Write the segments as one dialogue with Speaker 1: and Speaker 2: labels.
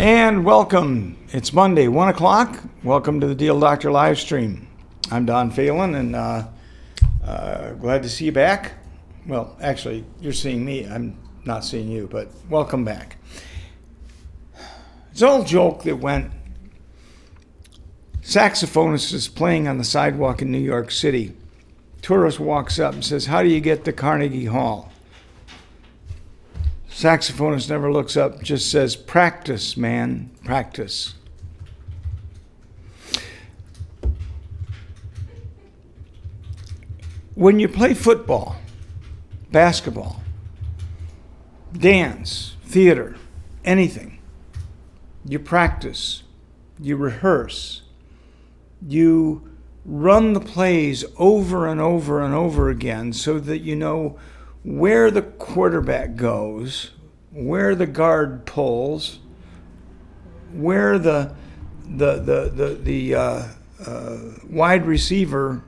Speaker 1: And welcome. It's Monday, 1 o'clock. Welcome to the Deal Doctor live stream. I'm Don Phelan, and glad to see you back. Well, actually, you're seeing me. I'm not seeing you, but welcome back. It's an old joke that went, saxophonist is playing on the sidewalk in New York City. Tourist walks up and says, "How do you get to Carnegie Hall?" Saxophonist never looks up, just says, "Practice, man, practice." When you play football, basketball, dance, theater, anything, you practice, you rehearse, you run the plays over and over and over again so that you know where the quarterback goes, where the guard pulls, where the wide receiver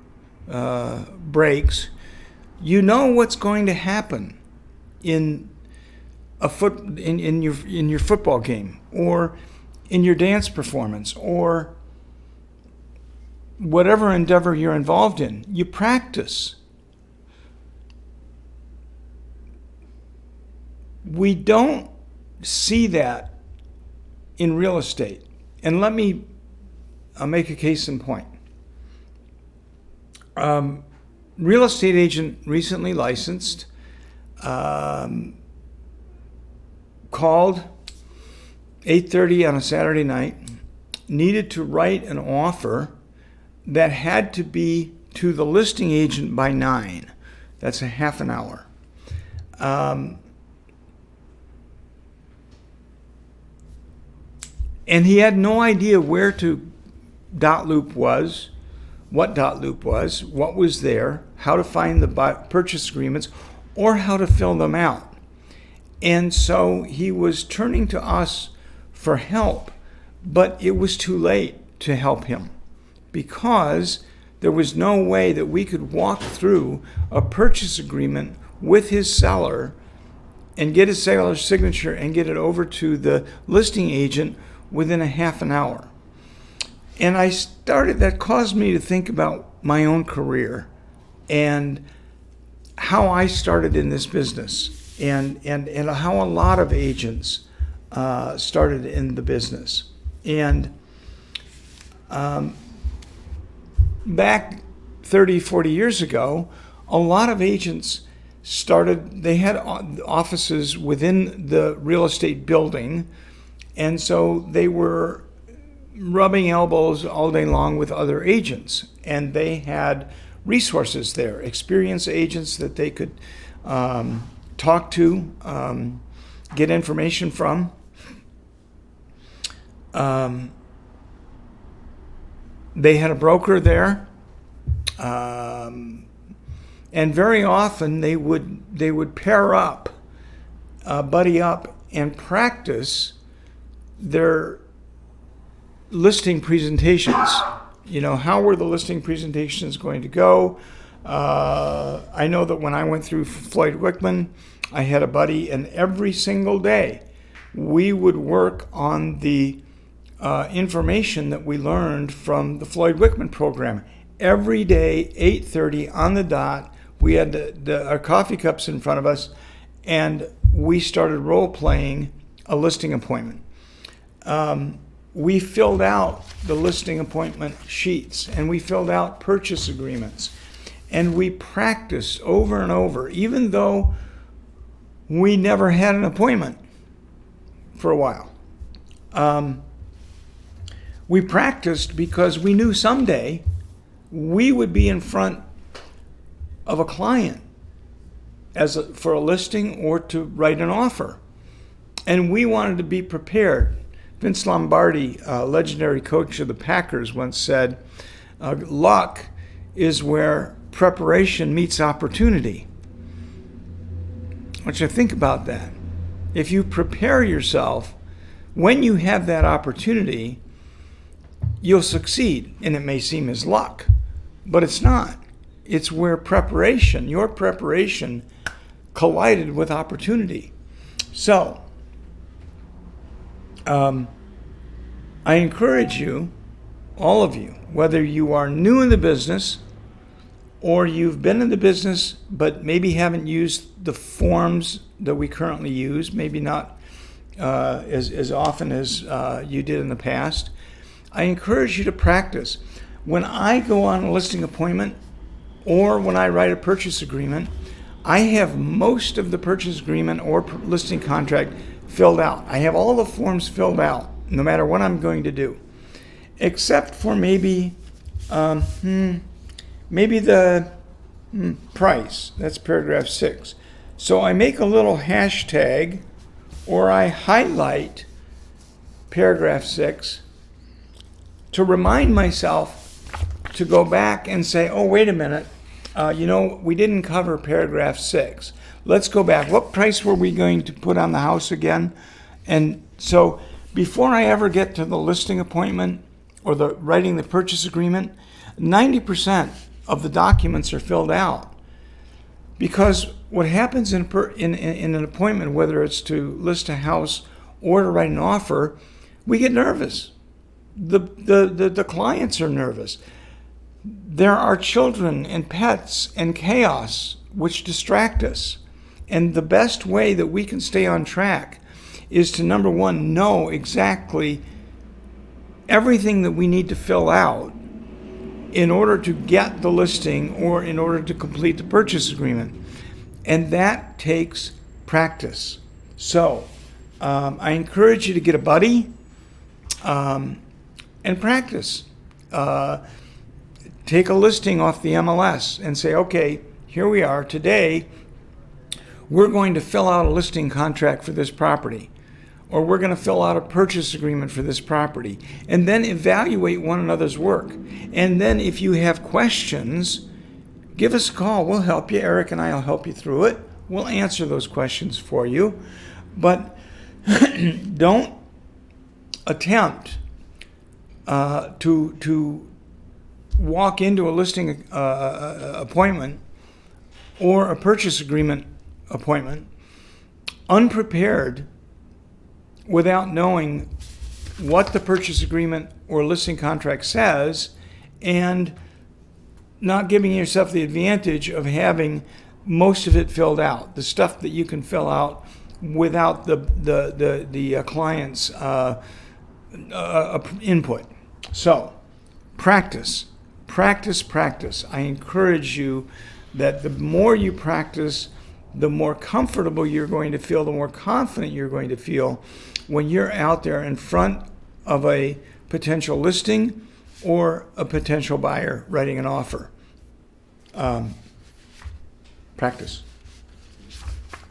Speaker 1: breaks. You know what's going to happen in your football game, or in your dance performance, or whatever endeavor you're involved in. You practice. We don't see that in real estate. And let me make a case in point. Real estate agent recently licensed, called 8:30 on a Saturday night, needed to write an offer that had to be to the listing agent by 9. That's a half an hour. And he had no idea where dot loop was, what was there, how to find the purchase agreements, or how to fill them out. And so he was turning to us for help, but it was too late to help him because there was no way that we could walk through a purchase agreement with his seller and get his seller's signature and get it over to the listing agent within a half an hour. And that caused me to think about my own career and how I started in this business and how a lot of agents started in the business. And back 30, 40 years ago, a lot of agents they had offices within the real estate building. And so they were rubbing elbows all day long with other agents. And they had resources there, experienced agents that they could talk to, get information from. They had a broker there. And very often they would pair up, buddy up, and practice their listing presentations. You know, how were the listing presentations going to go? I know that when I went through Floyd Wickman, I had a buddy, and every single day we would work on the information that we learned from the Floyd Wickman program. Every day, 8:30 on the dot, we had our coffee cups in front of us, and we started role-playing a listing appointment. We filled out the listing appointment sheets, and we filled out purchase agreements, and we practiced over and over, even though we never had an appointment for a while. We practiced because we knew someday we would be in front of a client for a listing or to write an offer, and we wanted to be prepared. Vince Lombardi, legendary coach of the Packers, once said, luck is where preparation meets opportunity. I want you to think about that. If you prepare yourself, when you have that opportunity, you'll succeed. And it may seem as luck, but it's not. It's where your preparation collided with opportunity. So, I encourage you, all of you, whether you are new in the business or you've been in the business but maybe haven't used the forms that we currently use, maybe not as often as you did in the past, I encourage you to practice. When I go on a listing appointment or when I write a purchase agreement, I have most of the purchase agreement or listing contract filled out. I have all the forms filled out, no matter what I'm going to do, except for maybe the price. That's paragraph 6. So I make a little hashtag, or I highlight paragraph 6 to remind myself to go back and say, oh, wait a minute, we didn't cover paragraph 6. Let's go back. What price were we going to put on the house again? And so before I ever get to the listing appointment or the writing the purchase agreement, 90% of the documents are filled out. Because what happens in an appointment, whether it's to list a house or to write an offer, we get nervous. The clients are nervous. There are children and pets and chaos which distract us. And the best way that we can stay on track is to, number one, know exactly everything that we need to fill out in order to get the listing or in order to complete the purchase agreement. And that takes practice. So I encourage you to get a buddy and practice. Take a listing off the MLS and say, okay, here we are. Today, we're going to fill out a listing contract for this property, or we're going to fill out a purchase agreement for this property, and then evaluate one another's work. And then if you have questions, give us a call. We'll help you. Eric and I will help you through it. We'll answer those questions for you. But don't attempt to walk into a listing appointment or a purchase agreement appointment unprepared without knowing what the purchase agreement or listing contract says, and not giving yourself the advantage of having most of it filled out, the stuff that you can fill out without the client's input. So practice. I encourage you that the more you practice, the more comfortable you're going to feel, the more confident you're going to feel when you're out there in front of a potential listing or a potential buyer writing an offer. Practice.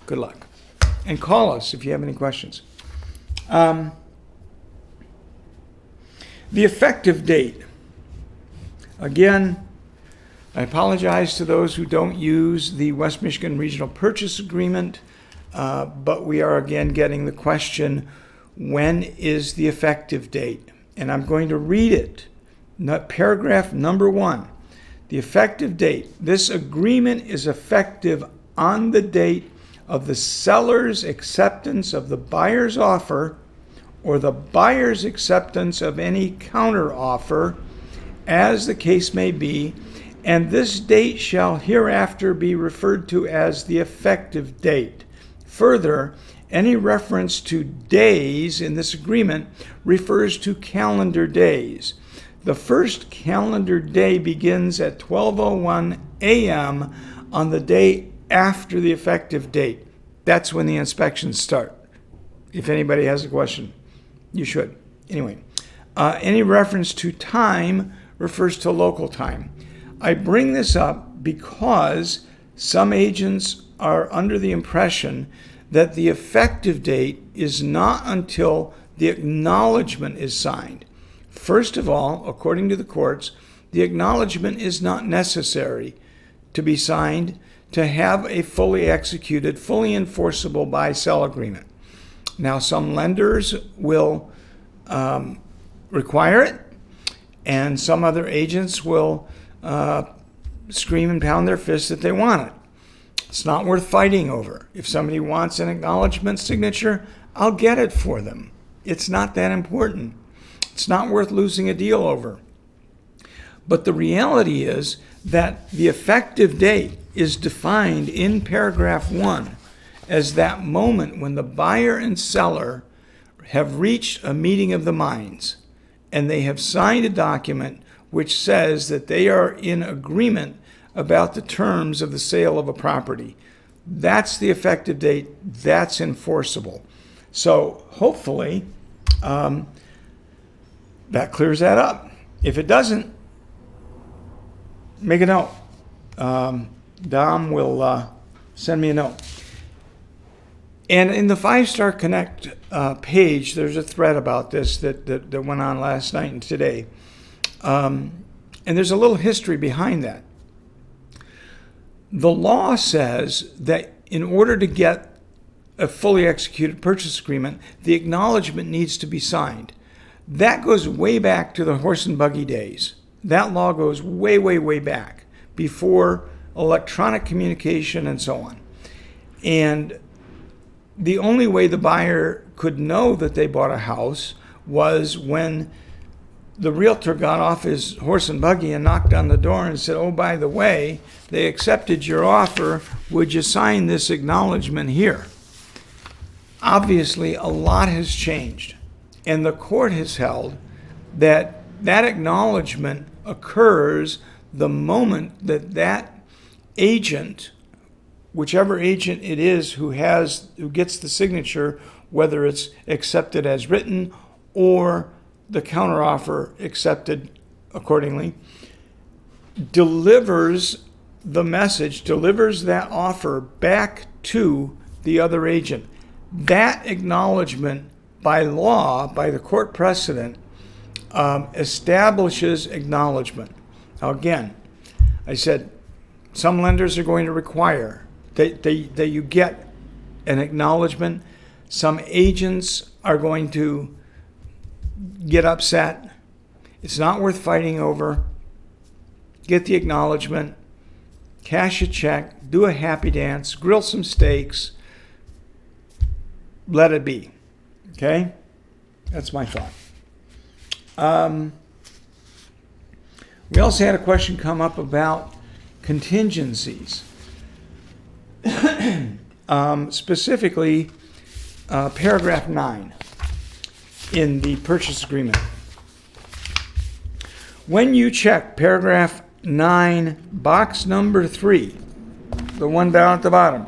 Speaker 1: Good luck. And call us if you have any questions. The effective date. Again, I apologize to those who don't use the West Michigan Regional Purchase Agreement, but we are again getting the question, when is the effective date? And I'm going to read it. Paragraph number 1. The effective date. This agreement is effective on the date of the seller's acceptance of the buyer's offer or the buyer's acceptance of any counter offer, as the case may be, and this date shall hereafter be referred to as the effective date. Further, any reference to days in this agreement refers to calendar days. The first calendar day begins at 12:01 a.m. on the day after the effective date. That's when the inspections start. If anybody has a question, you should. Anyway, any reference to time refers to local time. I bring this up because some agents are under the impression that the effective date is not until the acknowledgement is signed. First of all, according to the courts, the acknowledgement is not necessary to be signed to have a fully executed, fully enforceable buy-sell agreement. Now, some lenders will require it, and some other agents will scream and pound their fists that they want it. It's not worth fighting over. If somebody wants an acknowledgement signature, I'll get it for them. It's not that important. It's not worth losing a deal over. But the reality is that the effective date is defined in paragraph 1 as that moment when the buyer and seller have reached a meeting of the minds and they have signed a document which says that they are in agreement about the terms of the sale of a property. That's the effective date. That's enforceable. So hopefully that clears that up. If it doesn't, make a note. Dom will send me a note. And in the 5-Star Connect page, there's a thread about this that went on last night and today. And there's a little history behind that. The law says that in order to get a fully executed purchase agreement, the acknowledgement needs to be signed. That goes way back to the horse and buggy days. That law goes way, way, way back, before electronic communication and so on. And the only way the buyer could know that they bought a house was when the realtor got off his horse and buggy and knocked on the door and said, oh, by the way, they accepted your offer. Would you sign this acknowledgement here? Obviously, a lot has changed. And the court has held that that acknowledgement occurs the moment that that agent, whichever agent it is who gets the signature, whether it's accepted as written or the counteroffer accepted accordingly, delivers the message, delivers that offer back to the other agent. That acknowledgement by law, by the court precedent, establishes acknowledgement. Now again, I said some lenders are going to require that you get an acknowledgement. Some agents are going to get upset. It's not worth fighting over. Get the acknowledgement, cash a check, do a happy dance, grill some steaks, let it be. Okay? That's my thought. We also had a question come up about contingencies. Specifically, paragraph 9 in the purchase agreement. When you check paragraph 9, box number 3, the one down at the bottom,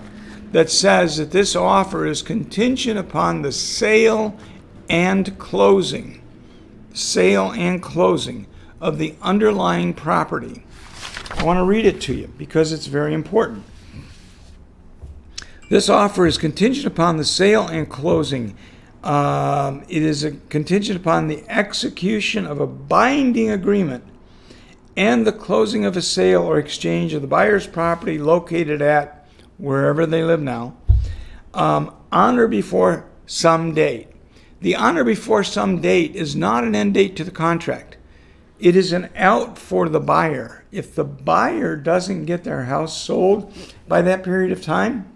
Speaker 1: that says that this offer is contingent upon the sale and closing of the underlying property. I want to read it to you because it's very important. This offer is contingent upon the sale and closing. It is contingent upon the execution of a binding agreement and the closing of a sale or exchange of the buyer's property located at wherever they live now, on or before some date. The on or before some date is not an end date to the contract. It is an out for the buyer. If the buyer doesn't get their house sold by that period of time,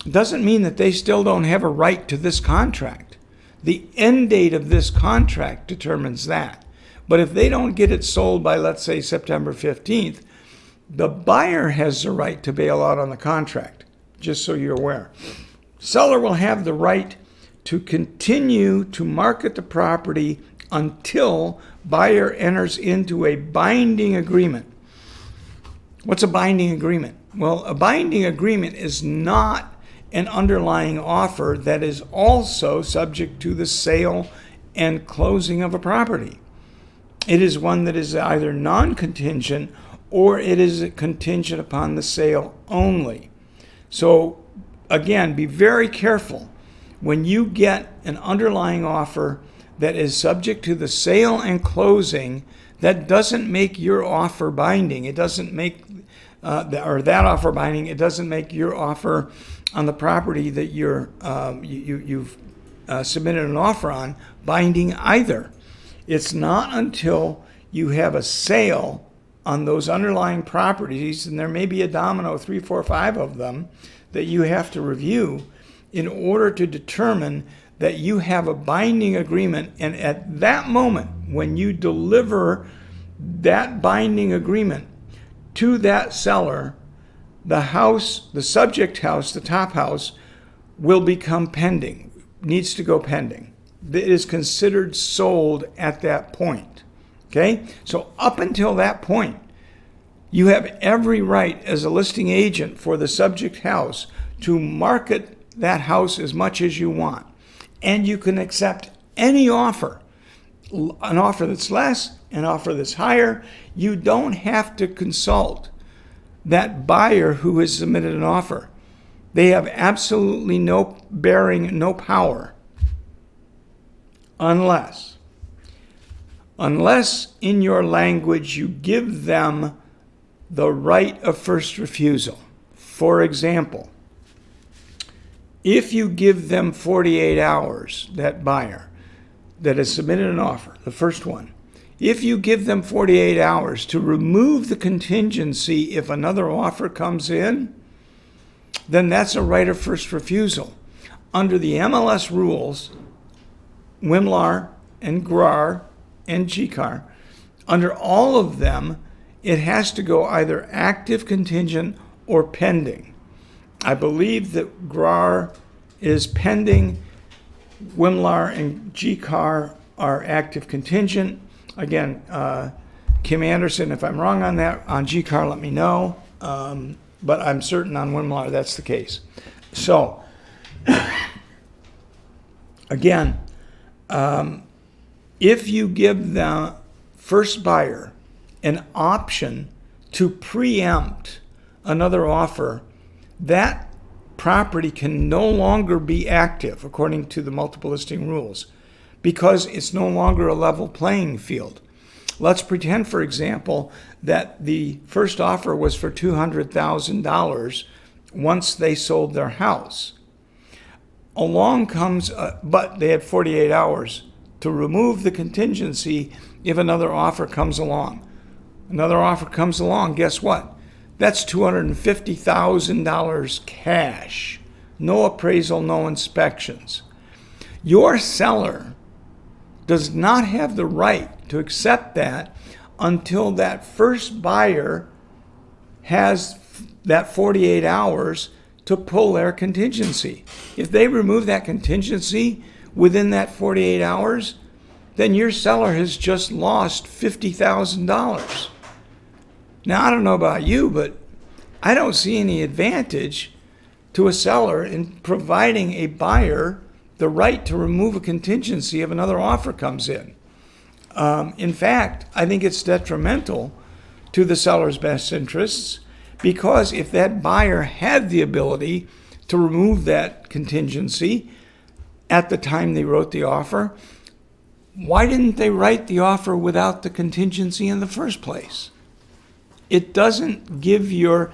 Speaker 1: it doesn't mean that they still don't have a right to this contract. The end date of this contract determines that. But if they don't get it sold by, let's say, September 15th, the buyer has the right to bail out on the contract, just so you're aware. Seller will have the right to continue to market the property until buyer enters into a binding agreement. What's a binding agreement? Well, a binding agreement is not an underlying offer that is also subject to the sale and closing of a property. It is one that is either non-contingent or it is contingent upon the sale only. So again, be very careful when you get an underlying offer that is subject to the sale and closing. That doesn't make your offer binding. It doesn't make that offer binding. It doesn't make your offer on the property that you've submitted an offer on binding either. It's not until you have a sale on those underlying properties, and there may be a domino, 3, 4, 5 of them, that you have to review in order to determine that you have a binding agreement, and at that moment, when you deliver that binding agreement to that seller, the house, the subject house, the top house, will become pending, needs to go pending. It is considered sold at that point. Okay? So up until that point, you have every right as a listing agent for the subject house to market that house as much as you want. And you can accept any offer, an offer that's less, an offer that's higher. You don't have to consult that buyer who has submitted an offer. They have absolutely no bearing, no power, unless in your language you give them the right of first refusal. For example, if you give them 48 hours, that buyer that has submitted an offer, the first one, if you give them 48 hours to remove the contingency if another offer comes in, then that's a right of first refusal. Under the MLS rules, WMLAR and GRAR and GCAR, under all of them, it has to go either active, contingent, or pending. I believe that GRAR is pending, WMLAR and GCAR are active, contingent. Again, Kim Anderson, if I'm wrong on that, on GCAR, let me know. But I'm certain on WMLAR that's the case. So, again, if you give the first buyer an option to preempt another offer, that property can no longer be active according to the multiple listing rules because it's no longer a level playing field. Let's pretend, for example, that the first offer was for $200,000 once they sold their house. Along comes, but they had 48 hours to remove the contingency if another offer comes along. Another offer comes along, guess what? That's $250,000 cash. No appraisal, no inspections. Your seller does not have the right to accept that until that first buyer has that 48 hours to pull their contingency. If they remove that contingency within that 48 hours, then your seller has just lost $50,000. Now, I don't know about you, but I don't see any advantage to a seller in providing a buyer the right to remove a contingency if another offer comes in. In fact, I think it's detrimental to the seller's best interests because if that buyer had the ability to remove that contingency at the time they wrote the offer, why didn't they write the offer without the contingency in the first place? It doesn't give your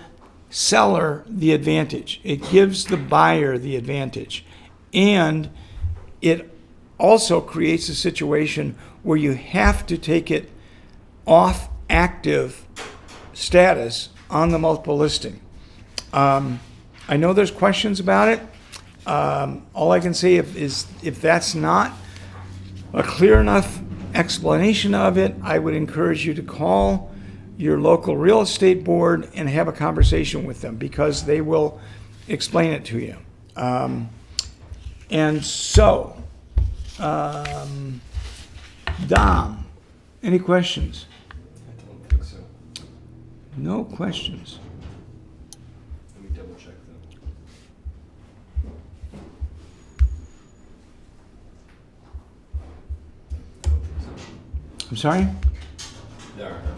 Speaker 1: seller the advantage. It gives the buyer the advantage. And it also creates a situation where you have to take it off active status on the multiple listing. I know there's questions about it. All I can say is if that's not a clear enough explanation of it, I would encourage you to call your local real estate board and have a conversation with them because they will explain it to you. And so, Dom, any questions?
Speaker 2: I don't think so.
Speaker 1: No questions.
Speaker 2: Let me double check them. I don't think so.
Speaker 1: I'm sorry?
Speaker 2: There are none.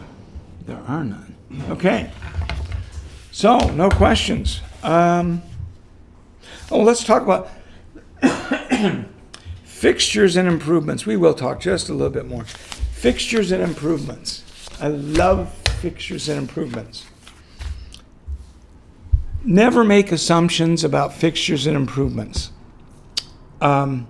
Speaker 1: There are none. Okay. So, no questions. Let's talk about fixtures and improvements. We will talk just a little bit more. Fixtures and improvements. I love fixtures and improvements. Never make assumptions about fixtures and improvements. We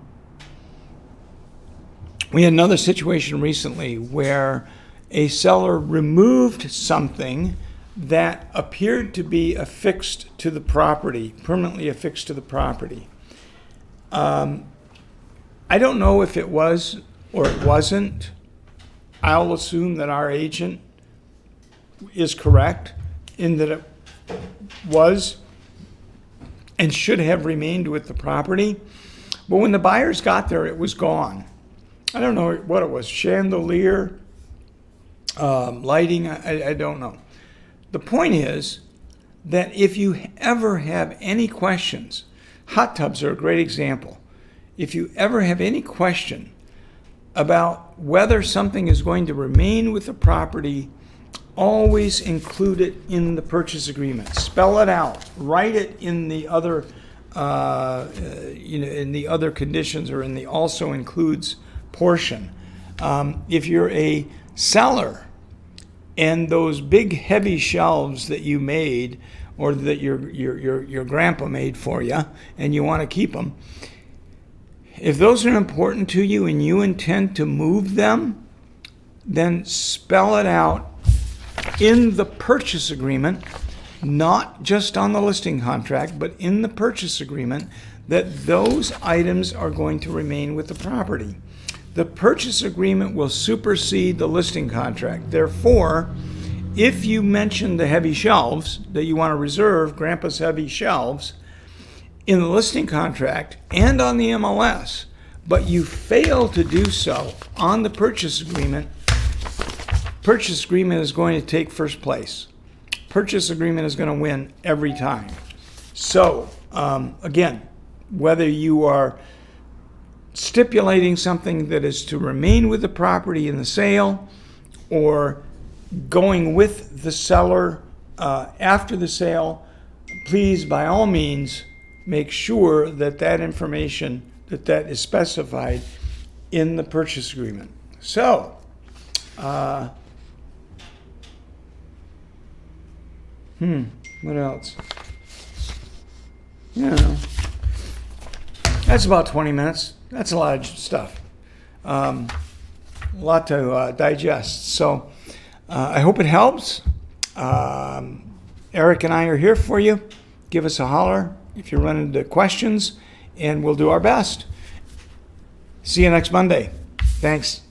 Speaker 1: had another situation recently where a seller removed something that appeared to be affixed to the property, permanently affixed to the property. I don't know if it was or it wasn't. I'll assume that our agent is correct in that it was and should have remained with the property. But when the buyers got there, it was gone. I don't know what it was, chandelier, lighting, I don't know. The point is that if you ever have any questions, hot tubs are a great example. If you ever have any question about whether something is going to remain with the property, always include it in the purchase agreement. Spell it out. Write it in the other, in the other conditions or in the also includes portion. If you're a seller and those big heavy shelves that you made or that your grandpa made for you and you want to keep them, if those are important to you and you intend to move them, then spell it out in the purchase agreement, not just on the listing contract, but in the purchase agreement, that those items are going to remain with the property. The purchase agreement will supersede the listing contract. Therefore, if you mention the heavy shelves that you want to reserve, Grandpa's heavy shelves, in the listing contract and on the MLS, but you fail to do so on the purchase agreement is going to take first place. Purchase agreement is going to win every time. So, again, whether you are stipulating something that is to remain with the property in the sale or going with the seller after the sale, please, by all means, make sure that that information, that is specified in the purchase agreement. So, what else? That's about 20 minutes. That's a lot of stuff. A lot to digest. So I hope it helps. Eric and I are here for you. Give us a holler if you run into questions, and we'll do our best. See you next Monday. Thanks.